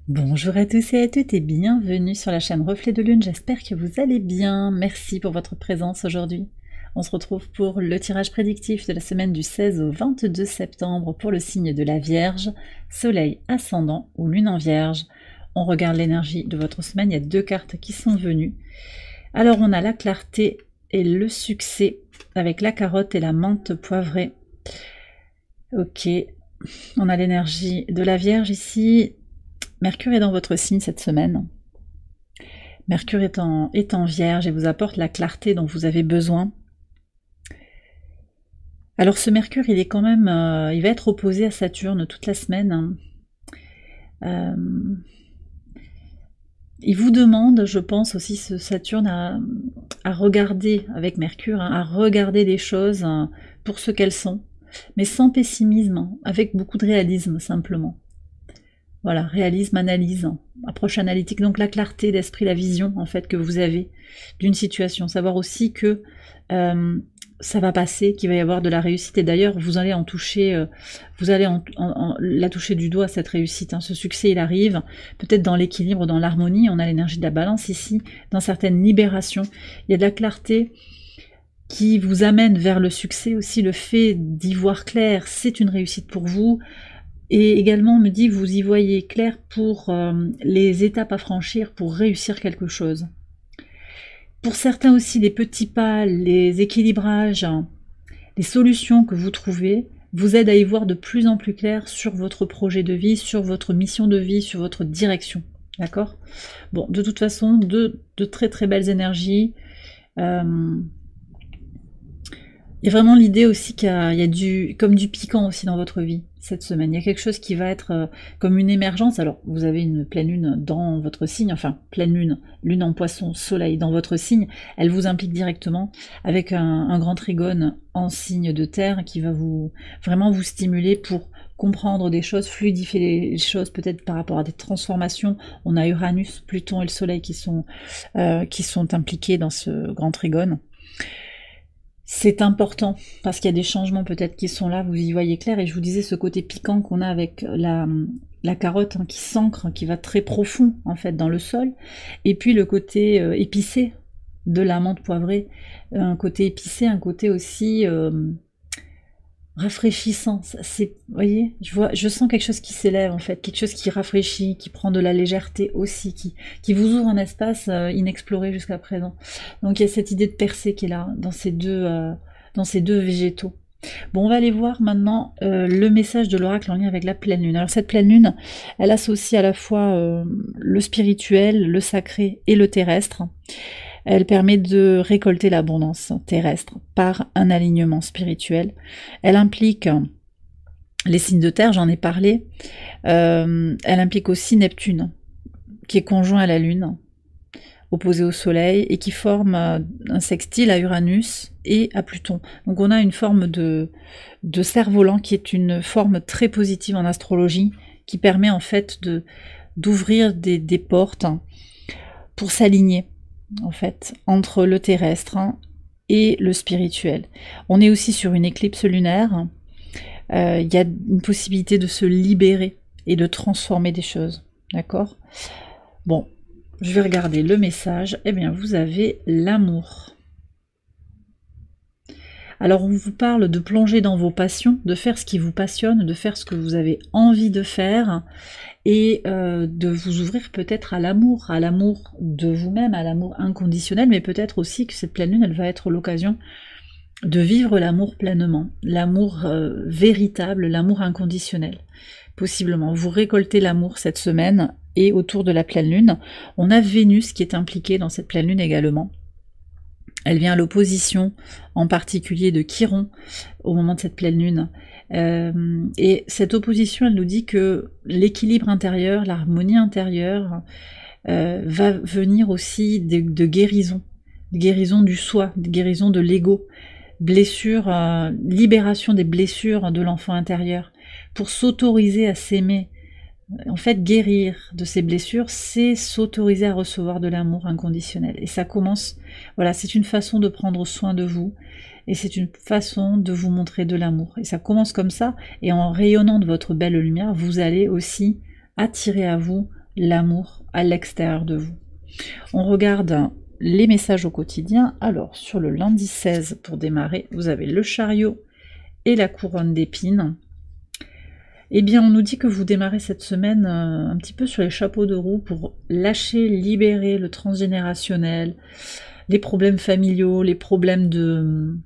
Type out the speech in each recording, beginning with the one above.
Bonjour à tous et à toutes et bienvenue sur la chaîne Reflet de Lune, j'espère que vous allez bien, merci pour votre présence aujourd'hui. On se retrouve pour le tirage prédictif de la semaine du 16 au 22 septembre pour le signe de la Vierge, Soleil ascendant ou Lune en Vierge. On regarde l'énergie de votre semaine, il y a deux cartes qui sont venues. Alors on a la clarté et le succès avec la carotte et la menthe poivrée. Ok, on a l'énergie de la Vierge ici. Mercure est dans votre signe cette semaine. Mercure est en Vierge et vous apporte la clarté dont vous avez besoin. Alors ce Mercure, il est quand même, il va être opposé à Saturne toute la semaine. Il vous demande, je pense aussi, ce Saturne à regarder avec Mercure, à regarder les choses pour ce qu'elles sont, mais sans pessimisme, avec beaucoup de réalisme simplement. Voilà, réalisme, analyse, approche analytique, donc la clarté d'esprit, la vision en fait que vous avez d'une situation. Savoir aussi que ça va passer, qu'il va y avoir de la réussite. Et d'ailleurs, vous allez en toucher, vous allez la toucher du doigt, cette réussite. Ce succès, il arrive peut-être dans l'équilibre, dans l'harmonie. On a l'énergie de la balance ici, dans certaines libérations. Il y a de la clarté qui vous amène vers le succès aussi. Le fait d'y voir clair, c'est une réussite pour vous. Et également, on me dit, vous y voyez clair pour les étapes à franchir pour réussir quelque chose. Pour certains aussi, les petits pas, les équilibrages, les solutions que vous trouvez vous aident à y voir de plus en plus clair sur votre projet de vie, sur votre mission de vie, sur votre direction. D'accord? Bon, de toute façon, de très très belles énergies. Il y a vraiment l'idée aussi qu'il y a comme du piquant aussi dans votre vie cette semaine. Il y a quelque chose qui va être comme une émergence. Alors, vous avez une pleine lune dans votre signe, enfin, pleine lune, lune en poisson, soleil dans votre signe. Elle vous implique directement avec un grand trigone en signe de terre qui va vraiment vous stimuler pour comprendre des choses, fluidifier les choses, peut-être par rapport à des transformations. On a Uranus, Pluton et le soleil qui sont impliqués dans ce grand trigone. C'est important parce qu'il y a des changements peut-être qui sont là, vous y voyez clair, et je vous disais ce côté piquant qu'on a avec la carotte qui s'ancre, qui va très profond en fait dans le sol, et puis le côté épicé de la menthe poivrée, un côté épicé, un côté aussi rafraîchissant. Vous voyez, je sens quelque chose qui s'élève en fait, quelque chose qui rafraîchit, qui prend de la légèreté aussi, qui vous ouvre un espace inexploré jusqu'à présent. Donc il y a cette idée de percée qui est là dans ces deux végétaux. Bon, on va aller voir maintenant le message de l'oracle en lien avec la pleine lune. Alors cette pleine lune, elle associe à la fois le spirituel, le sacré et le terrestre. Elle permet de récolter l'abondance terrestre par un alignement spirituel. Elle implique les signes de terre, j'en ai parlé. Elle implique aussi Neptune, qui est conjoint à la Lune, opposé au Soleil, et qui forme un sextile à Uranus et à Pluton. Donc on a une forme de cerf-volant qui est une forme très positive en astrologie, qui permet en fait d'ouvrir des portes pour s'aligner en fait, entre le terrestre et le spirituel. On est aussi sur une éclipse lunaire. Il y a une possibilité de se libérer et de transformer des choses. D'accord? Bon, je vais regarder le message. Eh bien, vous avez l'amour. Alors, on vous parle de plonger dans vos passions, de faire ce qui vous passionne, de faire ce que vous avez envie de faire, et de vous ouvrir peut-être à l'amour de vous-même, à l'amour inconditionnel, mais peut-être aussi que cette pleine lune, elle va être l'occasion de vivre l'amour pleinement, l'amour véritable, l'amour inconditionnel. Possiblement, vous récoltez l'amour cette semaine, et autour de la pleine lune, on a Vénus qui est impliquée dans cette pleine lune également. Elle vient à l'opposition, en particulier de Chiron, au moment de cette pleine lune. Et cette opposition, elle nous dit que l'équilibre intérieur, l'harmonie intérieure, va venir aussi de guérison du soi, de guérison de l'ego, blessure, libération des blessures de l'enfant intérieur, pour s'autoriser à s'aimer. En fait, guérir de ces blessures, c'est s'autoriser à recevoir de l'amour inconditionnel. Et ça commence, voilà, c'est une façon de prendre soin de vous, et c'est une façon de vous montrer de l'amour. Et ça commence comme ça, et en rayonnant de votre belle lumière, vous allez aussi attirer à vous l'amour à l'extérieur de vous. On regarde les messages au quotidien. Alors, sur le lundi 16, pour démarrer, vous avez le chariot et la couronne d'épines. Eh bien, on nous dit que vous démarrez cette semaine un petit peu sur les chapeaux de roue pour lâcher, libérer le transgénérationnel, les problèmes familiaux, les problèmes de...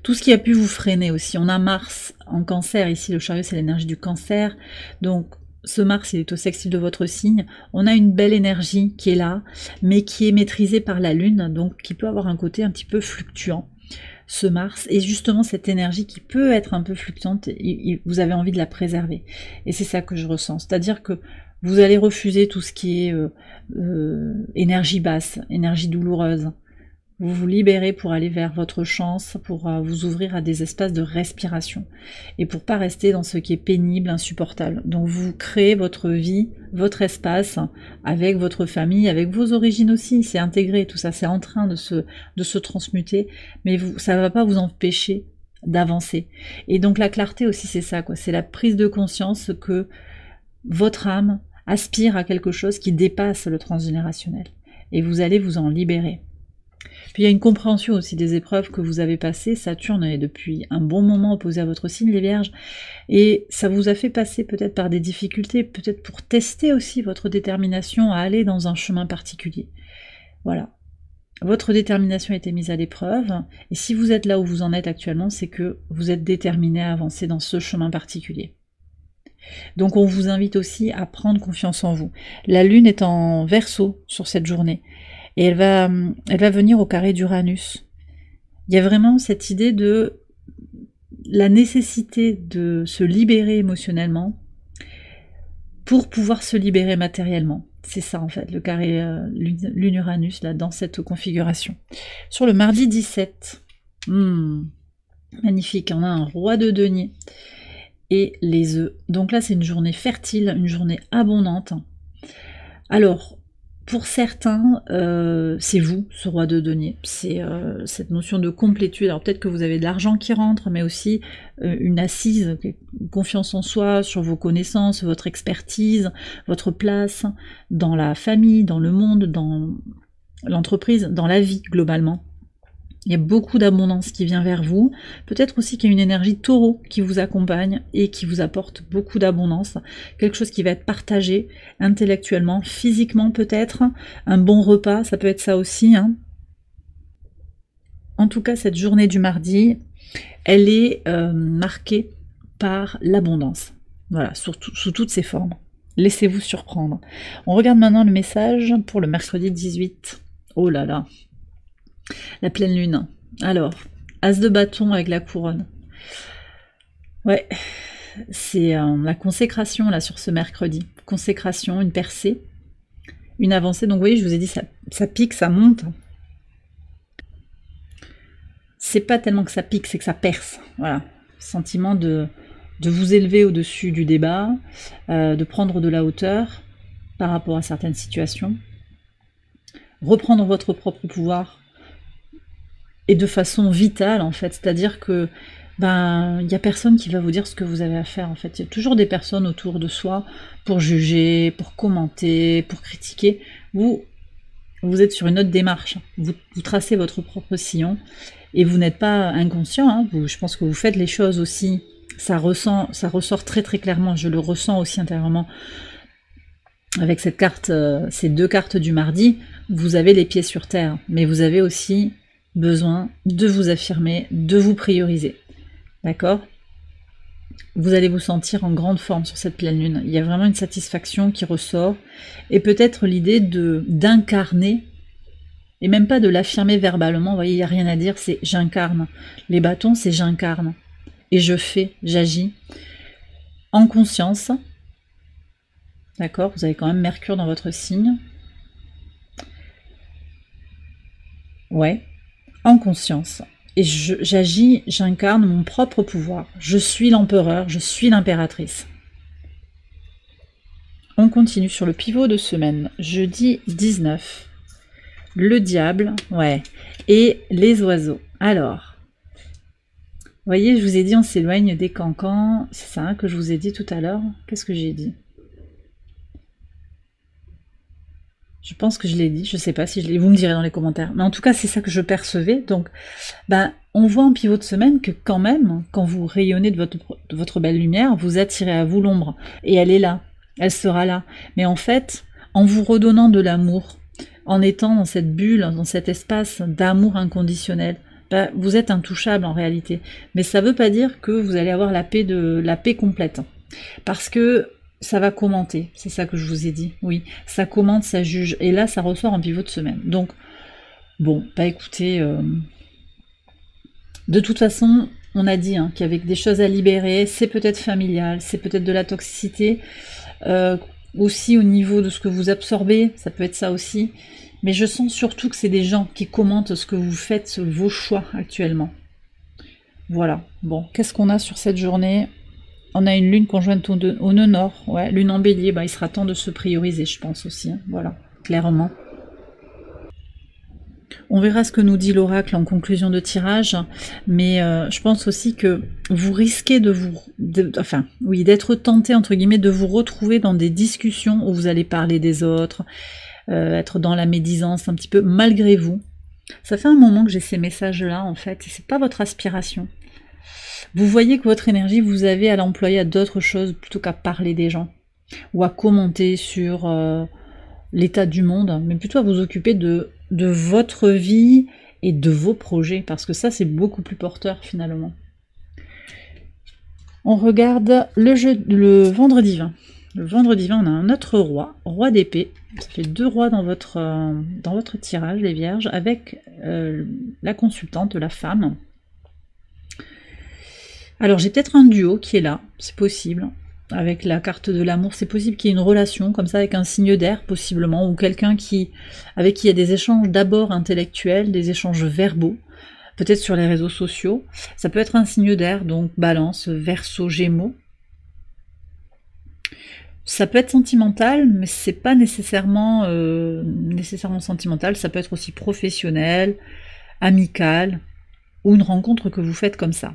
tout ce qui a pu vous freiner aussi. On a Mars en cancer, ici le chariot c'est l'énergie du cancer, donc ce Mars il est au sextile de votre signe. On a une belle énergie qui est là, mais qui est maîtrisée par la Lune, donc qui peut avoir un côté un petit peu fluctuant. Ce Mars, et justement cette énergie qui peut être un peu fluctuante, vous avez envie de la préserver. Et c'est ça que je ressens, c'est-à-dire que vous allez refuser tout ce qui est énergie basse, énergie douloureuse. Vous vous libérez pour aller vers votre chance, pour vous ouvrir à des espaces de respiration et pour pas rester dans ce qui est pénible, insupportable. Donc vous créez votre vie, votre espace avec votre famille, avec vos origines aussi, c'est intégré, tout ça, c'est en train de se transmuter, mais ça va pas vous empêcher d'avancer. Et donc la clarté aussi c'est ça, quoi, c'est la prise de conscience que votre âme aspire à quelque chose qui dépasse le transgénérationnel et vous allez vous en libérer. Puis il y a une compréhension aussi des épreuves que vous avez passées. Saturne est depuis un bon moment opposé à votre signe, les Vierges, et ça vous a fait passer peut-être par des difficultés, peut-être pour tester aussi votre détermination à aller dans un chemin particulier. Voilà. Votre détermination a été mise à l'épreuve, et si vous êtes là où vous en êtes actuellement, c'est que vous êtes déterminé à avancer dans ce chemin particulier. Donc on vous invite aussi à prendre confiance en vous. La Lune est en Verseau sur cette journée. Et elle va venir au carré d'Uranus. Il y a vraiment cette idée de la nécessité de se libérer émotionnellement pour pouvoir se libérer matériellement. C'est ça en fait, le carré Lune-Uranus, là, dans cette configuration. Sur le mardi 17, magnifique, on a un roi de denier et les œufs. Donc là, c'est une journée fertile, une journée abondante. Alors, pour certains, c'est vous, ce roi de denier. C'est cette notion de complétude. Alors peut-être que vous avez de l'argent qui rentre, mais aussi une assise, une confiance en soi, sur vos connaissances, votre expertise, votre place dans la famille, dans le monde, dans l'entreprise, dans la vie globalement. Il y a beaucoup d'abondance qui vient vers vous. Peut-être aussi qu'il y a une énergie taureau qui vous accompagne et qui vous apporte beaucoup d'abondance. Quelque chose qui va être partagé intellectuellement, physiquement peut-être. Un bon repas, ça peut être ça aussi. Hein. En tout cas, cette journée du mardi, elle est marquée par l'abondance. Voilà, sous toutes ses formes. Laissez-vous surprendre. On regarde maintenant le message pour le mercredi 18. Oh là là. La pleine lune. Alors, as de bâton avec la couronne. Ouais, c'est la consécration là sur ce mercredi. Consécration, une percée, une avancée. Donc vous voyez, je vous ai dit, ça pique, ça monte. C'est pas tellement que ça pique, c'est que ça perce. Voilà, sentiment de vous élever au-dessus du débat, de prendre de la hauteur par rapport à certaines situations, reprendre votre propre pouvoir. Et de façon vitale en fait, c'est-à-dire que il y a personne qui va vous dire ce que vous avez à faire en fait. Il y a toujours des personnes autour de soi pour juger, pour commenter, pour critiquer. Vous êtes sur une autre démarche. Vous tracez votre propre sillon et vous n'êtes pas inconscient. Hein. Je pense que vous faites les choses aussi. Ça ressort très très clairement. Je le ressens aussi intérieurement avec cette carte, ces deux cartes du mardi. Vous avez les pieds sur terre, mais vous avez aussi besoin de vous affirmer, de vous prioriser. D'accord? Vous allez vous sentir en grande forme sur cette pleine lune. Il y a vraiment une satisfaction qui ressort. Et peut-être l'idée d'incarner, et même pas de l'affirmer verbalement. Vous voyez, il n'y a rien à dire, c'est j'incarne. Les bâtons, c'est j'incarne. Et je fais, j'agis en conscience. D'accord? Vous avez quand même Mercure dans votre signe. Ouais. En conscience. Et j'agis, j'incarne mon propre pouvoir. Je suis l'empereur, je suis l'impératrice. On continue sur le pivot de semaine. Jeudi 19. Le diable, ouais. Et les oiseaux. Alors, vous voyez, je vous ai dit, on s'éloigne des cancans. C'est ça que je vous ai dit tout à l'heure. Qu'est-ce que j'ai dit? Je pense que je l'ai dit, je sais pas si je l'ai, vous me direz dans les commentaires. Mais en tout cas, c'est ça que je percevais. Donc, ben, on voit en pivot de semaine que quand même, quand vous rayonnez de votre belle lumière, vous attirez à vous l'ombre. Et elle est là, elle sera là. Mais en fait, en vous redonnant de l'amour, en étant dans cette bulle, dans cet espace d'amour inconditionnel, ben, vous êtes intouchable en réalité. Mais ça veut pas dire que vous allez avoir la paix complète. Parce que ça va commenter, c'est ça que je vous ai dit, oui, ça commente, ça juge, et là ça ressort en pivot de semaine. Donc, bon, bah écoutez, de toute façon, on a dit qu'il y avait des choses à libérer, c'est peut-être familial, c'est peut-être de la toxicité, aussi au niveau de ce que vous absorbez, ça peut être ça aussi, mais je sens surtout que c'est des gens qui commentent ce que vous faites, vos choix actuellement. Voilà, bon, qu'est-ce qu'on a sur cette journée ? On a une lune conjointe au nœud nord, ouais, lune en bélier, bah, il sera temps de se prioriser, je pense aussi, voilà, clairement. On verra ce que nous dit l'oracle en conclusion de tirage, mais je pense aussi que vous risquez d'être tenté, entre guillemets, de vous retrouver dans des discussions où vous allez parler des autres, être dans la médisance un petit peu, malgré vous. Ça fait un moment que j'ai ces messages-là, en fait, et c'est pas votre aspiration. Vous voyez que votre énergie, vous avez à l'employer à d'autres choses plutôt qu'à parler des gens ou à commenter sur l'état du monde, mais plutôt à vous occuper de votre vie et de vos projets, parce que ça, c'est beaucoup plus porteur finalement. On regarde le vendredi 20. Le vendredi 20, on a un autre roi d'épée. Ça fait 2 rois dans votre tirage, les vierges, avec la consultante, la femme. Alors j'ai peut-être un duo qui est là, c'est possible, avec la carte de l'amour, c'est possible qu'il y ait une relation comme ça avec un signe d'air possiblement, ou quelqu'un avec qui il y a des échanges d'abord intellectuels, des échanges verbaux, peut-être sur les réseaux sociaux. Ça peut être un signe d'air, donc Balance, Verseau, Gémeaux. Ça peut être sentimental, mais c'est pas nécessairement sentimental, ça peut être aussi professionnel, amical, ou une rencontre que vous faites comme ça.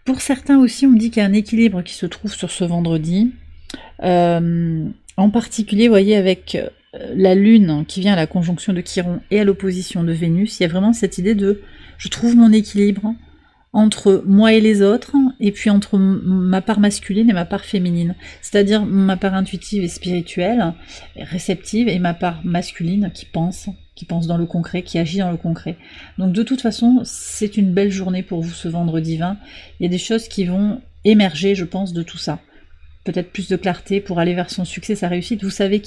Pour certains aussi, on me dit qu'il y a un équilibre qui se trouve sur ce vendredi. En particulier, vous voyez, avec la Lune qui vient à la conjonction de Chiron et à l'opposition de Vénus, il y a vraiment cette idée de « je trouve mon équilibre entre moi et les autres, et puis entre ma part masculine et ma part féminine. C'est-à-dire ma part intuitive et spirituelle, et réceptive, et ma part masculine qui pense dans le concret, qui agit dans le concret. Donc de toute façon, c'est une belle journée pour vous ce vendredi 20. Il y a des choses qui vont émerger, je pense, de tout ça. Peut-être plus de clarté pour aller vers son succès, sa réussite. Vous savez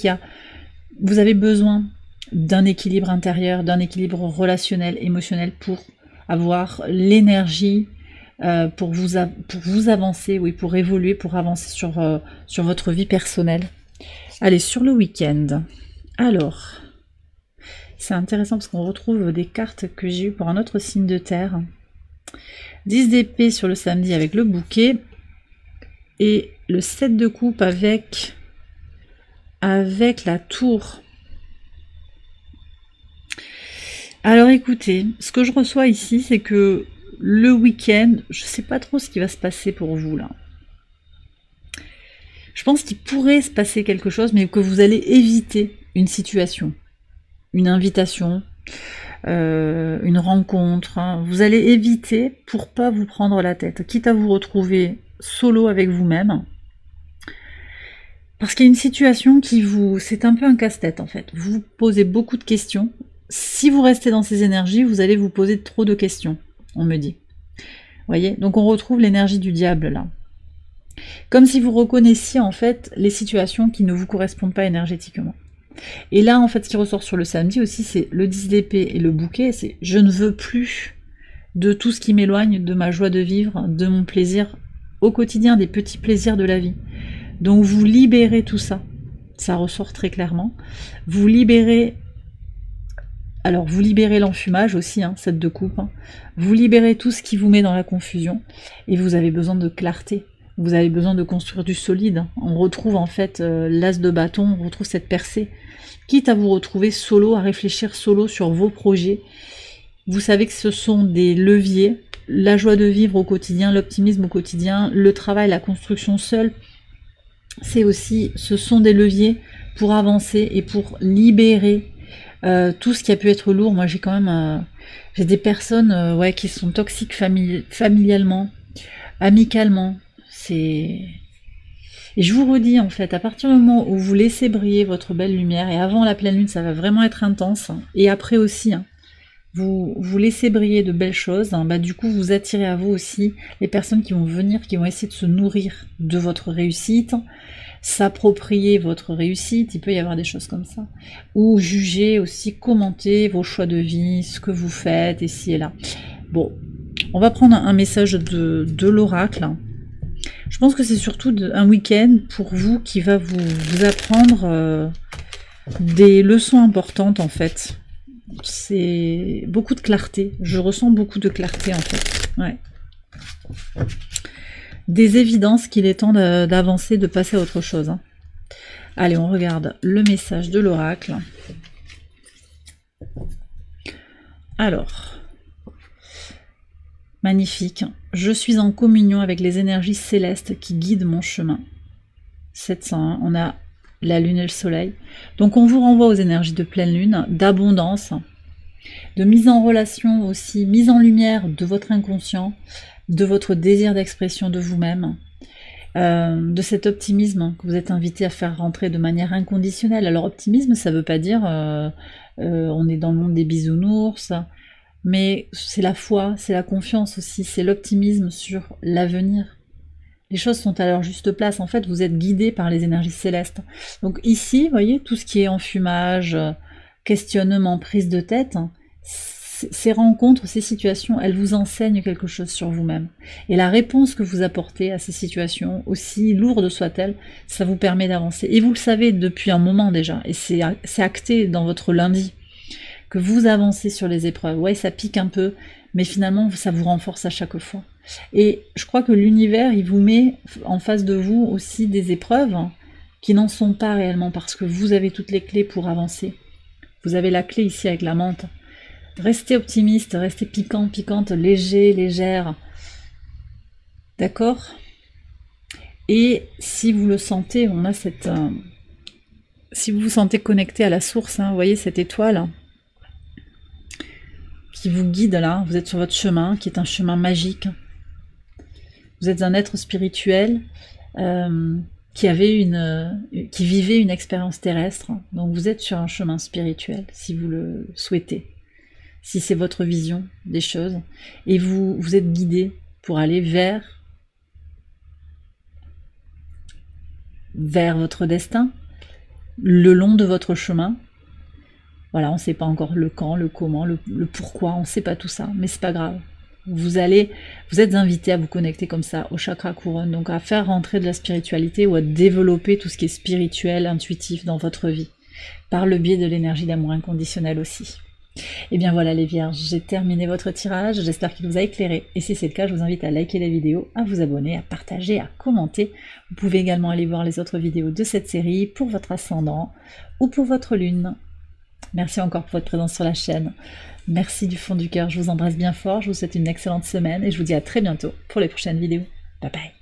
vous avez besoin d'un équilibre intérieur, d'un équilibre relationnel, émotionnel pour avoir l'énergie pour vous avancer, oui, pour évoluer, pour avancer sur votre vie personnelle. Allez, sur le week-end. Alors, c'est intéressant parce qu'on retrouve des cartes que j'ai eues pour un autre signe de terre. 10 d'épée sur le samedi avec le bouquet. Et le 7 de coupe avec la tour. Alors écoutez, ce que je reçois ici, c'est que le week-end, je ne sais pas trop ce qui va se passer pour vous là. Je pense qu'il pourrait se passer quelque chose, mais que vous allez éviter une situation, une invitation, une rencontre. Vous allez éviter pour pas vous prendre la tête, quitte à vous retrouver solo avec vous-même. Parce qu'il y a une situation c'est un peu un casse-tête en fait. Vous vous posez beaucoup de questions. Si vous restez dans ces énergies, vous allez vous poser trop de questions, on me dit. Vous voyez? Donc on retrouve l'énergie du diable là. Comme si vous reconnaissiez en fait les situations qui ne vous correspondent pas énergétiquement. Et là en fait ce qui ressort sur le samedi aussi, c'est le 10 d'épée et le bouquet, c'est je ne veux plus de tout ce qui m'éloigne de ma joie de vivre, de mon plaisir au quotidien, des petits plaisirs de la vie. Donc vous libérez tout ça, ça ressort très clairement. Vous libérez l'enfumage aussi, 7 de coupe. Vous libérez tout ce qui vous met dans la confusion. Et vous avez besoin de clarté. Vous avez besoin de construire du solide. On retrouve en fait l'as de bâton, on retrouve cette percée. Quitte à vous retrouver solo, à réfléchir solo sur vos projets. Vous savez que ce sont des leviers. La joie de vivre au quotidien, l'optimisme au quotidien, le travail, la construction seule. Ce sont des leviers pour avancer et pour libérer tout ce qui a pu être lourd. Moi j'ai quand même j'ai des personnes ouais, qui sont toxiques familialement, amicalement. Et je vous redis en fait, à partir du moment où vous laissez briller votre belle lumière, et avant la pleine lune ça va vraiment être intense, et après aussi, hein, vous laissez briller de belles choses, hein, bah du coup vous attirez à vous aussi les personnes qui vont venir, qui vont essayer de se nourrir de votre réussite, s'approprier votre réussite, il peut y avoir des choses comme ça, ou juger aussi, commenter vos choix de vie, ce que vous faites ici et là. Bon, on va prendre un message de l'oracle. Je pense que c'est surtout un week-end pour vous qui va vous apprendre des leçons importantes en fait. C'est beaucoup de clarté, je ressens beaucoup de clarté en fait. Ouais. Des évidences qu'il est temps d'avancer, de passer à autre chose. Hein. Allez, on regarde le message de l'oracle. Alors, magnifique. Je suis en communion avec les énergies célestes qui guident mon chemin. 701, on a la lune et le soleil. Donc on vous renvoie aux énergies de pleine lune, d'abondance, de mise en relation aussi, mise en lumière de votre inconscient, de votre désir d'expression de vous-même, de cet optimisme que vous êtes invité à faire rentrer de manière inconditionnelle. Alors optimisme, ça ne veut pas dire on est dans le monde des bisounours, mais c'est la foi, c'est la confiance aussi, c'est l'optimisme sur l'avenir. Les choses sont à leur juste place. En fait, vous êtes guidé par les énergies célestes. Donc ici, vous voyez, tout ce qui est enfumage, questionnement, prise de tête, ces rencontres, ces situations, elles vous enseignent quelque chose sur vous-même. Et la réponse que vous apportez à ces situations, aussi lourdes soient-elles, ça vous permet d'avancer. Et vous le savez depuis un moment déjà, et c'est acté dans votre lundi, que vous avancez sur les épreuves. Ouais, ça pique un peu, mais finalement, ça vous renforce à chaque fois. Et je crois que l'univers, il vous met en face de vous aussi des épreuves qui n'en sont pas réellement, parce que vous avez toutes les clés pour avancer. Vous avez la clé ici avec la menthe. Restez optimiste, restez piquant, piquante, léger, légère. D'accord? Et si vous le sentez, on a cette... si vous vous sentez connecté à la source, hein, vous voyez cette étoile qui vous guide là, vous êtes sur votre chemin, qui est un chemin magique. Vous êtes un être spirituel qui vivait une expérience terrestre. Donc vous êtes sur un chemin spirituel, si vous le souhaitez, si c'est votre vision des choses. Et vous êtes guidé pour aller vers votre destin, le long de votre chemin. Voilà, on ne sait pas encore le quand, le comment, le pourquoi, on ne sait pas tout ça, mais c'est pas grave. Vous êtes invité à vous connecter comme ça au chakra couronne, donc à faire rentrer de la spiritualité ou à développer tout ce qui est spirituel, intuitif dans votre vie, par le biais de l'énergie d'amour inconditionnel aussi. Et bien voilà les vierges, j'ai terminé votre tirage, j'espère qu'il vous a éclairé, et si c'est le cas, je vous invite à liker la vidéo, à vous abonner, à partager, à commenter. Vous pouvez également aller voir les autres vidéos de cette série pour votre ascendant ou pour votre lune. Merci encore pour votre présence sur la chaîne. Merci du fond du cœur, je vous embrasse bien fort, je vous souhaite une excellente semaine et je vous dis à très bientôt pour les prochaines vidéos. Bye bye.